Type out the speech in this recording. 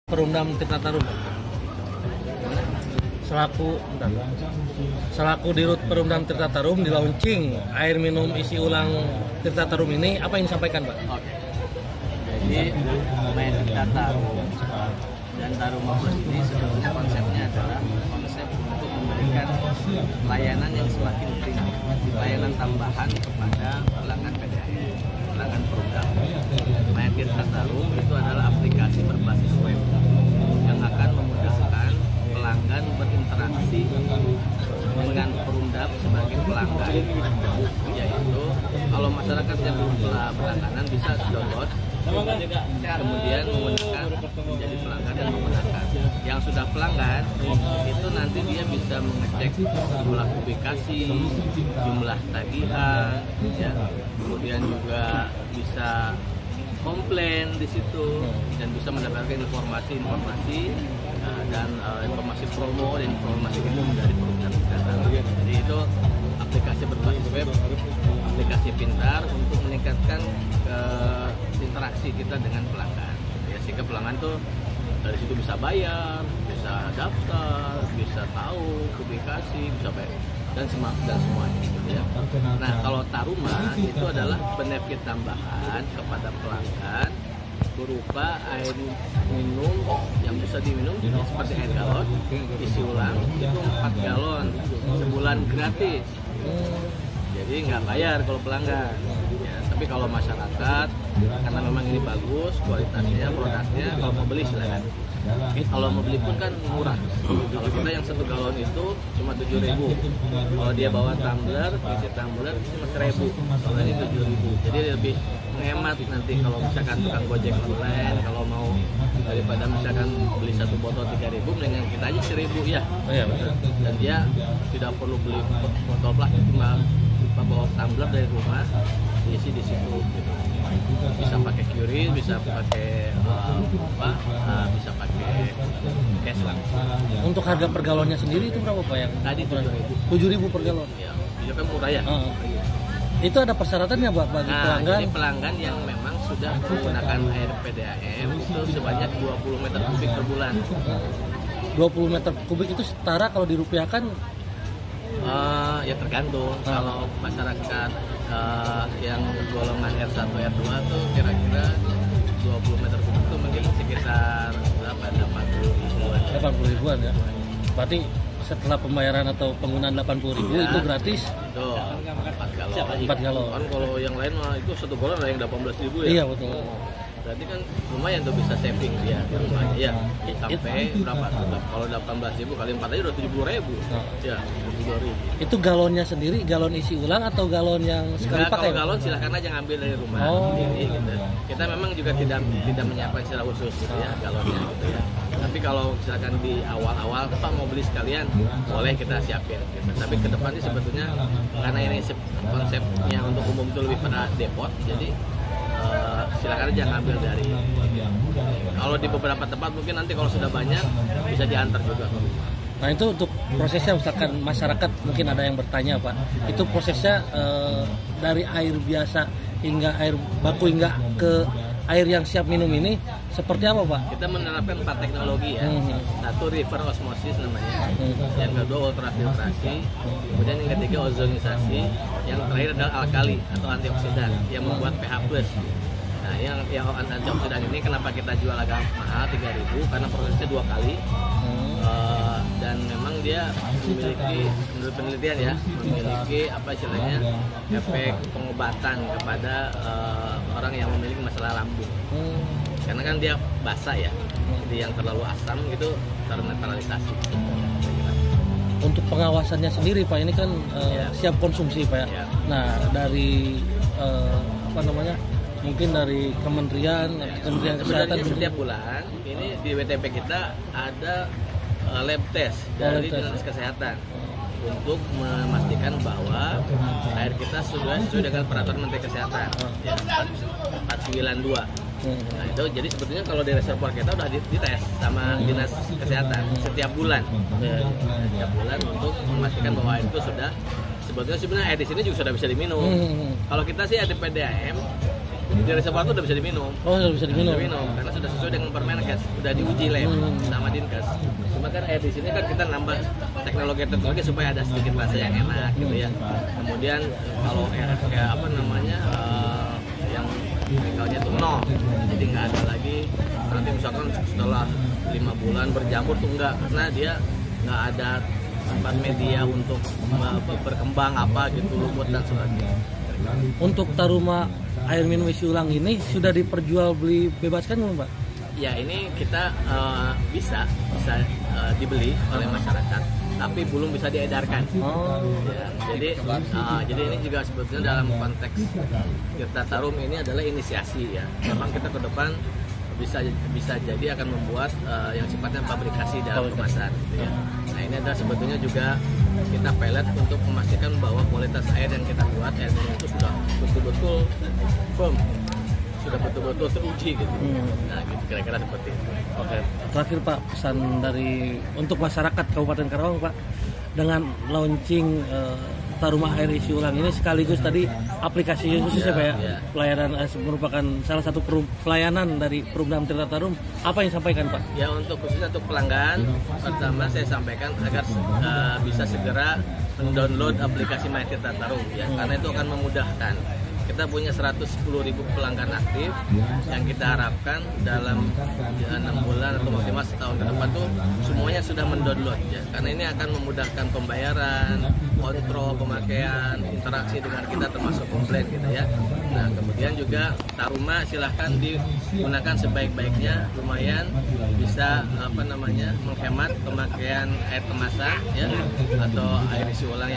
Perumdam Tirta Tarum selaku Dirut Perumdam Tirta Tarum di launching air minum isi ulang Tirta Tarum ini, apa yang disampaikan, Pak? Oke. Jadi main Tirta Tarum dan Taruma Plus ini sebenarnya konsepnya adalah konsep untuk memberikan layanan yang semakin premium, layanan tambahan kepada pelanggan PDAM, pelanggan Perumdam. Main Tirta Tarum itu adalah aplikasi berbasis web yang akan memudahkan pelanggan berinteraksi dengan Perumdam sebagai pelanggan, yaitu kalau masyarakat yang belum berlangganan bisa download, kemudian menggunakan menjadi pelanggan dan menggunakan. Yang sudah pelanggan itu nanti dia bisa mengecek jumlah publikasi, jumlah tagihan, ya. Kemudian juga bisa komplain di situ dan bisa mendapatkan informasi dan informasi promo dan informasi umum dari Perumdam. Jadi itu aplikasi berbasis web, aplikasi pintar untuk meningkatkan interaksi kita dengan pelanggan. Ya, sehingga pelanggan tuh dari situ bisa bayar, bisa daftar, bisa tahu publikasi, bisa bayar dan semuanya gitu ya. Nah, kalau Taruma itu adalah benefit tambahan kepada pelanggan berupa air minum yang bisa diminum seperti air galon isi ulang itu 4 galon sebulan gratis. Jadi nggak bayar kalau pelanggan ya, tapi kalau masyarakat karena memang ini bagus kualitasnya, produknya, kalau mau beli silakan. Kalau mau beli pun kan murah. Kalau kita yang 1 galon itu cuma 7.000. Kalau dia bawa tumbler, isi tumbler cuma 1.000. Kalau ini 7.000. Jadi lebih menghemat nanti kalau misalkan tukang gojek online, kalau mau daripada misalkan beli 1 botol 3.000, mendingan kita aja 1.000 ya. Oh iya, betul. Dan dia tidak perlu beli botol plastik, cuma bawa tumbler dari rumah, diisi di situ gitu. Bisa pakai QRIS, bisa pakai bisa pakai cash langsung. Untuk harga per galonnya sendiri itu berapa, Pak? Yang Tadi 7.000 per galon. Ya, itu kan murah ya. Itu ada persyaratannya, Pak, bagi pelanggan? Jadi pelanggan yang memang sudah menggunakan air PDAM itu sebanyak 20 meter kubik per bulan. 20 meter kubik itu setara kalau dirupiahkan? Ya tergantung. Kalau masyarakat yang golongan R1, R2 tuh kira-kira 20 meter kubik itu mungkin sekitar 80 ribuan ya. Berarti setelah pembayaran atau penggunaan 80.000 ya, itu gratis? Itu 4 galon. Kan kalau yang lain itu 1 galon ada yang 18.000 ya? Iya, betul. Berarti kan lumayan tuh bisa saving dia di rumahnya ya. Sampai berapa? Kalau 18.000 kali 4 aja udah 70.000. Ya, 72.000. Itu galonnya sendiri, galon isi ulang atau galon yang sekali pakai? Kalau galon silahkan aja ngambil dari rumah sendiri gitu. Kita memang juga tidak menyiapkan secara khusus gitu ya galonnya gitu ya. Tapi kalau misalkan di awal-awal Pak mau beli sekalian, boleh kita siapin gitu. Tapi ke depan sih sebetulnya karena ini konsepnya untuk umum itu lebih pada depot, jadi silakan aja ngambil dari. Kalau di beberapa tempat mungkin nanti kalau sudah banyak bisa diantar juga. Nah, itu untuk prosesnya, misalkan masyarakat mungkin ada yang bertanya, Pak, itu prosesnya dari air biasa hingga air baku hingga ke air yang siap minum ini seperti apa, Pak? Kita menerapkan 4 teknologi ya. Satu reverse osmosis namanya, yang kedua ultrafiltrasi, kemudian yang ketiga ozonisasi, yang terakhir adalah alkali atau antioksidan yang membuat pH+. Nah, yang antioksidan ini kenapa kita jual agak mahal 3.000 karena prosesnya 2 kali. Dan memang dia memiliki, menurut penelitian ya, memiliki apa istilahnya efek pengobatan kepada orang yang memiliki masalah lambung. Karena kan dia basah ya, jadi yang terlalu asam gitu ternetralisasi. Untuk pengawasannya sendiri, Pak, ini kan siap konsumsi, Pak. Ya. Nah, dari mungkin dari Kementerian Kesehatan setiap bulan ini di WTP kita ada lab test dari Dinas Kesehatan untuk memastikan bahwa air kita sudah sesuai dengan peraturan Menteri Kesehatan ya, 492. Nah itu jadi sebetulnya kalau di reservoir kita udah dites sama Dinas Kesehatan setiap bulan, setiap bulan untuk memastikan bahwa air itu sudah sebenarnya air di sini juga sudah bisa diminum. Kalau kita sih ada PDAM di reservoir itu udah bisa diminum. Oh, sudah bisa diminum. Bisa diminum karena sudah sesuai dengan Permenkes, sudah diuji lab sama Dinkes. Cuma kan air di sini kan kita nambah teknologi supaya ada sedikit rasa yang enak gitu ya. Kemudian kalau kayak apa namanya yang chemicalnya itu nol, jadi nggak ada lagi. Nanti misalkan setelah 5 bulan berjamur tuh enggak, karena dia nggak ada tempat media untuk berkembang apa gitu, lumut dan sebagainya. Untuk Taruma air minum isi ulang ini sudah bebaskan belum, Pak? Ya, ini kita bisa dibeli oleh masyarakat, tapi belum bisa diedarkan. Oh. Ya, jadi ini juga sebetulnya dalam konteks Tirta Tarum ini adalah inisiasi ya. Memang kita ke depan bisa jadi akan membuat yang sifatnya pabrikasi dalam kemasan. Gitu ya. Nah, ini adalah sebetulnya juga kita pilot untuk memastikan bahwa kualitas air yang kita buat, air minum itu sudah betul-betul firm, sudah betul-betul teruji gitu. Nah, gitu, kira-kira seperti itu. Oke. Terakhir Pak, pesan untuk masyarakat Kabupaten Karawang Pak, dengan launching Taruma air isi ulang ini sekaligus tadi aplikasi khususnya Pak ya, pelayanan merupakan salah satu pelayanan dari program Tirta Tarum. Apa yang disampaikan Pak? Ya, untuk khususnya untuk pelanggan, pertama saya sampaikan agar bisa segera mendownload aplikasi My Tirta Tarum ya, karena itu akan memudahkan. Kita punya 110.000 pelanggan aktif yang kita harapkan dalam 6 bulan atau maksimal setahun ke depan tuh semuanya sudah mendownload ya, karena ini akan memudahkan pembayaran, kontrol pemakaian, interaksi dengan kita termasuk komplain gitu ya. Nah, kemudian juga Taruma silahkan digunakan sebaik-baiknya, lumayan bisa menghemat pemakaian air kemasan ya, atau air isi ulang yang